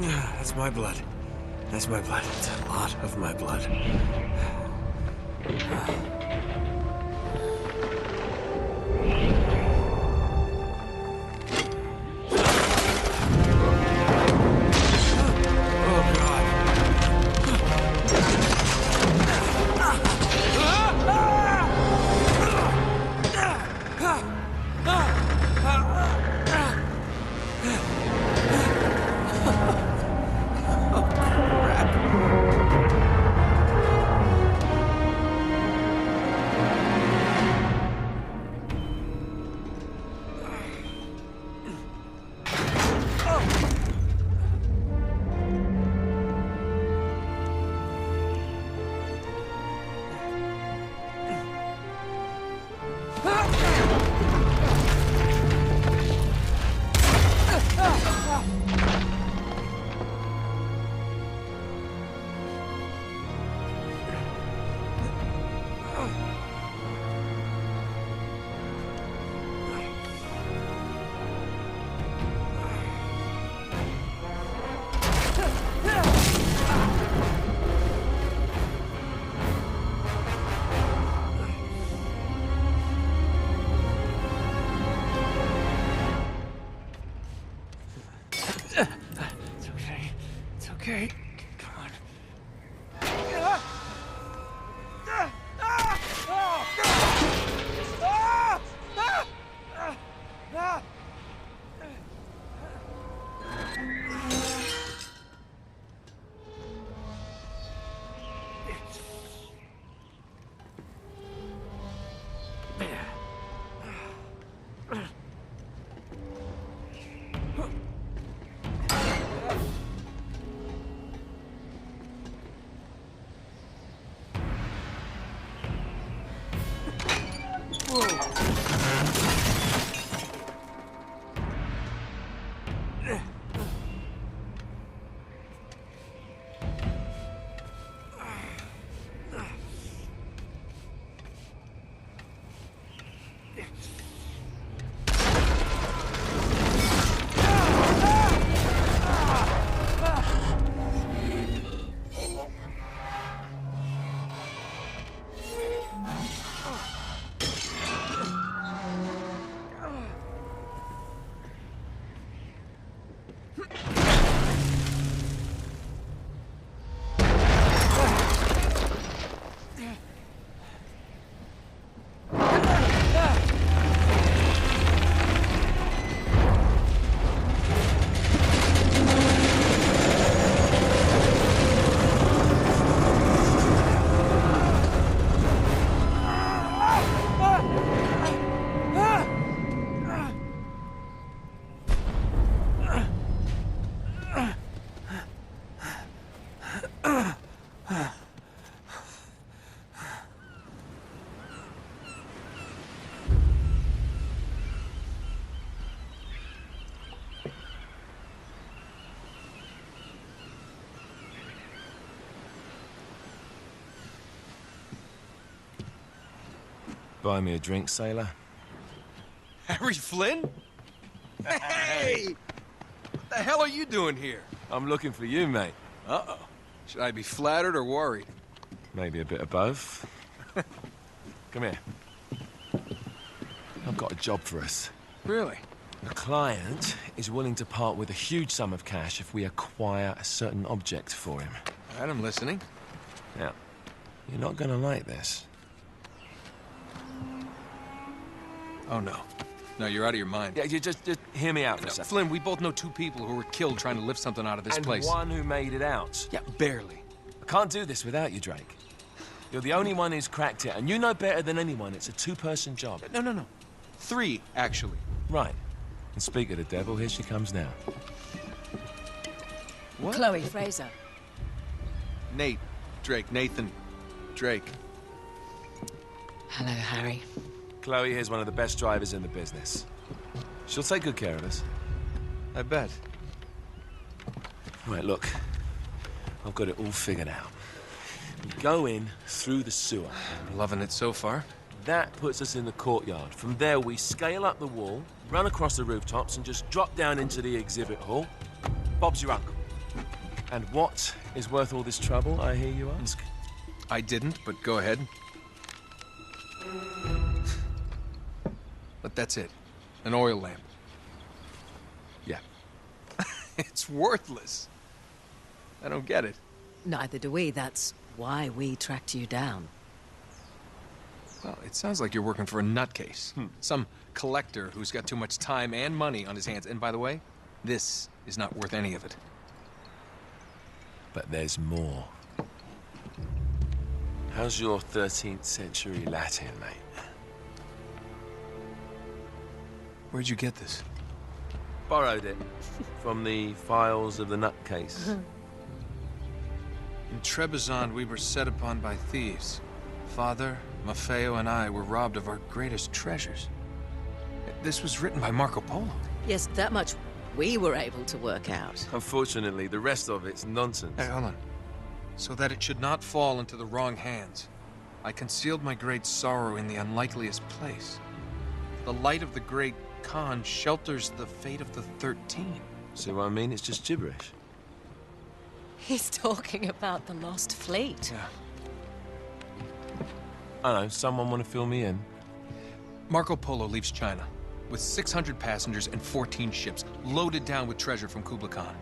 That's my blood. That's my blood. It's a lot of my blood. Okay, come on. Buy me a drink, sailor. Harry Flynn? Hey! What the hell are you doing here? I'm looking for you, mate. Uh-oh. Should I be flattered or worried? Maybe a bit of both. Come here. I've got a job for us. Really? A client is willing to part with a huge sum of cash if we acquire a certain object for him. All right, I'm listening. Now, you're not gonna like this. Oh, no. No, you're out of your mind. Yeah, you just hear me out for a No, second. Flynn, we both know two people who were killed trying to lift something out of this place. And one who made it out. Yeah, barely. I can't do this without you, Drake. You're the only one who's cracked it, and you know better than anyone it's a two-person job. No. Three, actually. Right. And speak of the devil, here she comes now. What? Chloe Fraser. Nate. Drake. Nathan. Drake. Hello, Harry. Chloe here's one of the best drivers in the business. She'll take good care of us. I bet. Right, look. I've got it all figured out. We go in through the sewer. I'm loving it so far. That puts us in the courtyard. From there, we scale up the wall, run across the rooftops, and just drop down into the exhibit hall. Bob's your uncle. And what is worth all this trouble, I hear you ask? I didn't, but go ahead. But that's it. An oil lamp. Yeah. It's worthless. I don't get it. Neither do we. That's why we tracked you down. Well, it sounds like you're working for a nutcase. Some collector who's got too much time and money on his hands. And by the way, this is not worth any of it. But there's more. How's your 13th century Latin, mate? Where'd you get this? Borrowed it from the files of the nutcase. In Trebizond, we were set upon by thieves. Father, Maffeo, and I were robbed of our greatest treasures. This was written by Marco Polo. Yes, that much we were able to work out. Unfortunately, the rest of it's nonsense. Hey, hold on. So that it should not fall into the wrong hands, I concealed my great sorrow in the unlikeliest place. The light of the great Khan shelters the fate of the 13. See what I mean? It's just gibberish. He's talking about the lost fleet. Yeah. I know, someone want to fill me in? Marco Polo leaves China with 600 passengers and 14 ships, loaded down with treasure from Kublai Khan.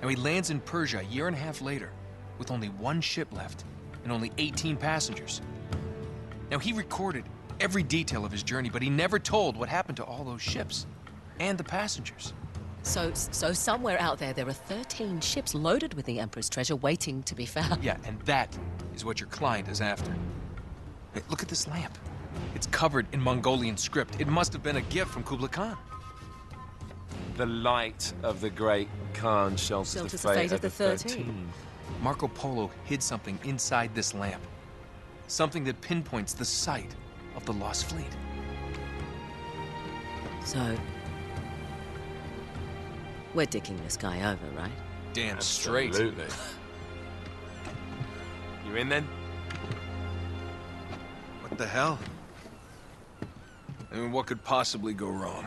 And he lands in Persia a year and a half later, with only one ship left and only 18 passengers. Now, he recorded every detail of his journey, but he never told what happened to all those ships and the passengers. So somewhere out there are 13 ships loaded with the Emperor's treasure waiting to be found. Yeah, and that is what your client is after. Hey, look at this lamp. It's covered in Mongolian script. It must have been a gift from Kublai Khan. The light of the great Khan shelters the fate of the 13. Marco Polo hid something inside this lamp. Something that pinpoints the site of the lost fleet. So, we're dicking this guy over, right? Damn straight. Absolutely. You in then? What the hell? I mean, what could possibly go wrong?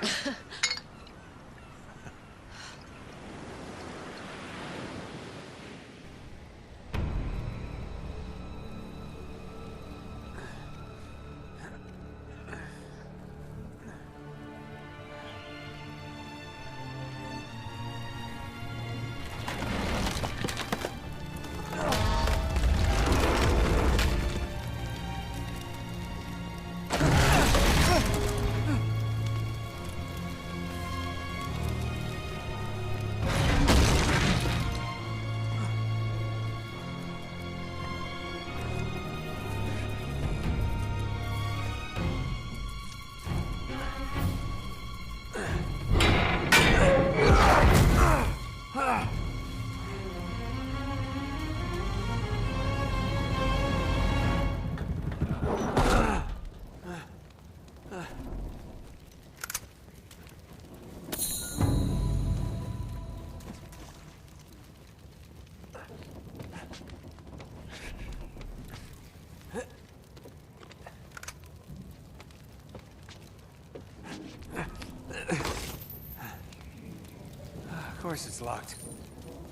Of course it's locked.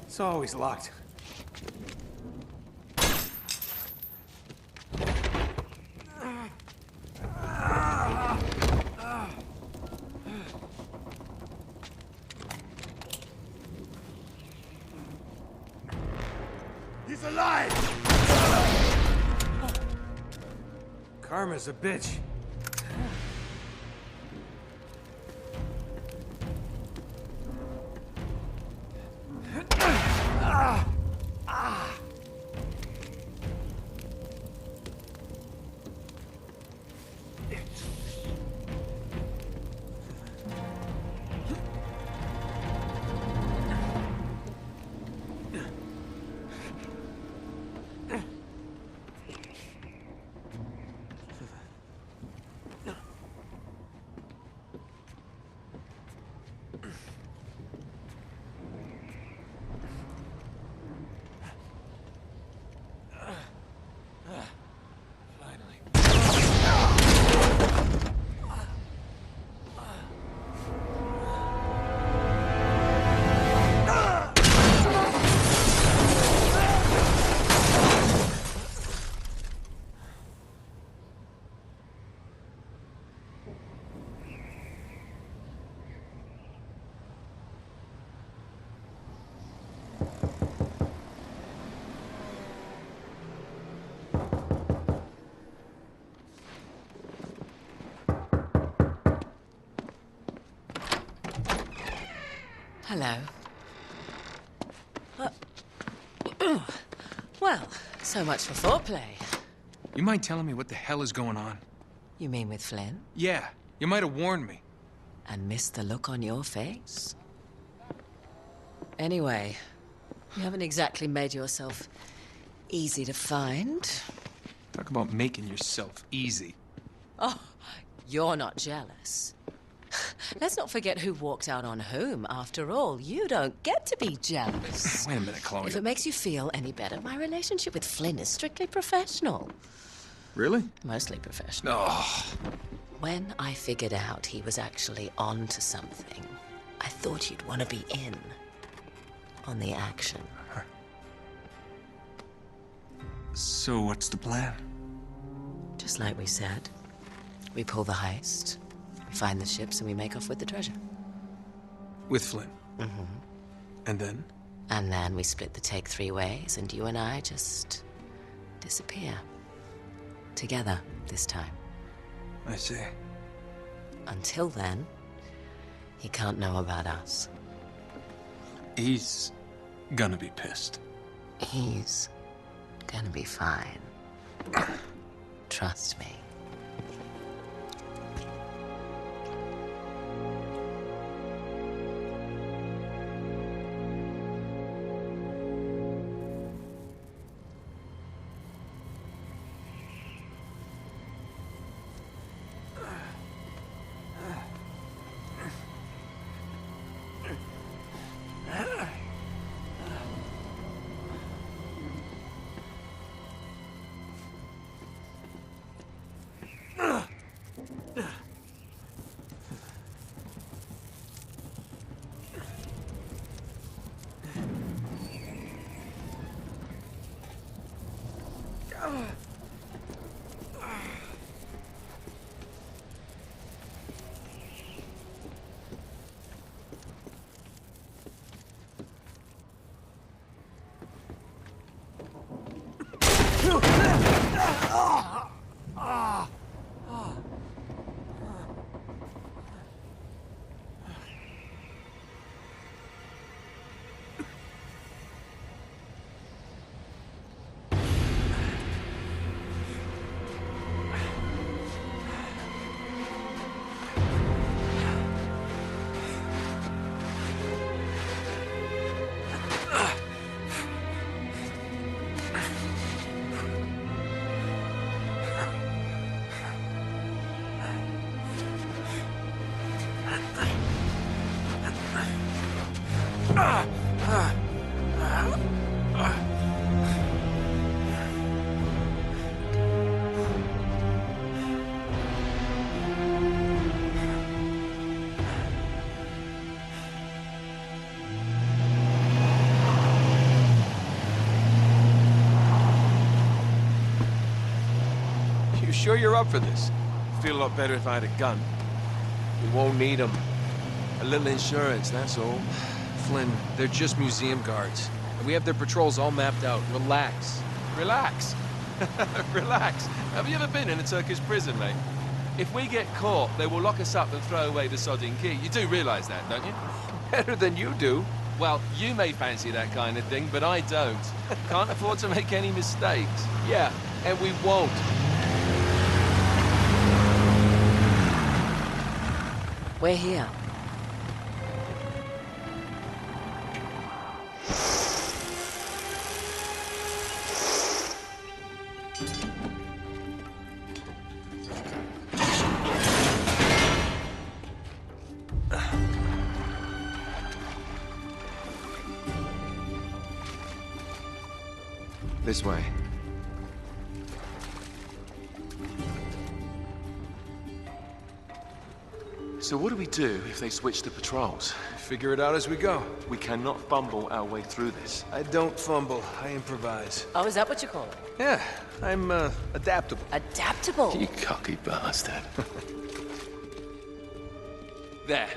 It's always locked. He's alive! Karma's a bitch. Hello. Well, so much for foreplay. You mind telling me what the hell is going on? You mean with Flynn? Yeah, you might have warned me. And missed the look on your face? Anyway, you haven't exactly made yourself easy to find. Talk about making yourself easy. Oh, you're not jealous. Let's not forget who walked out on whom. After all, you don't get to be jealous. Wait a minute, Chloe. If it makes you feel any better, my relationship with Flynn is strictly professional. Really? Mostly professional. Oh. When I figured out he was actually on to something, I thought you'd want to be in on the action. So what's the plan? Just like we said, we pull the heist, we find the ships, and we make off with the treasure. With Flynn? Mm-hmm. And then? And then we split the take 3 ways, and you and I just disappear. Together, this time. I see. Until then, he can't know about us. He's gonna be pissed. He's gonna be fine. Trust me. You sure you're up for this? Feel a lot better if I had a gun. We won't need them. A little insurance, that's all. Flynn, they're just museum guards. And we have their patrols all mapped out. Relax. Relax. Relax. Have you ever been in a Turkish prison, mate? If we get caught, they will lock us up and throw away the sodding key. You do realise that, don't you? Better than you do. Well, you may fancy that kind of thing, but I don't. Can't afford to make any mistakes. Yeah, and we won't. We're here. This way. So what do we do if they switch the patrols? Figure it out as we go. We cannot fumble our way through this. I don't fumble, I improvise. Oh, is that what you call it? Yeah, I'm, adaptable. Adaptable. You cocky bastard. There.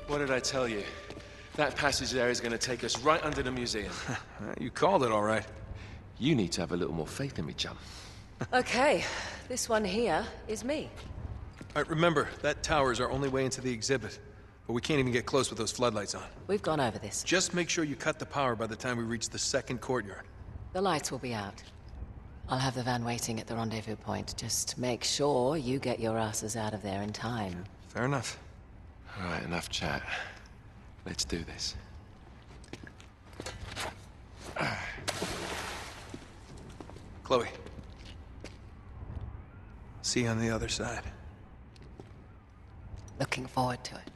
What did I tell you? That passage there is going to take us right under the museum. You called it all right. You need to have a little more faith in me, chum. Okay, this one here is me. All right, remember, that tower is our only way into the exhibit. But we can't even get close with those floodlights on. We've gone over this. Just make sure you cut the power by the time we reach the second courtyard. The lights will be out. I'll have the van waiting at the rendezvous point. Just make sure you get your asses out of there in time. Fair enough. All right, enough chat. Let's do this. Chloe. See you on the other side. Looking forward to it.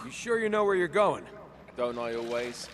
You sure you know where you're going? Don't I always?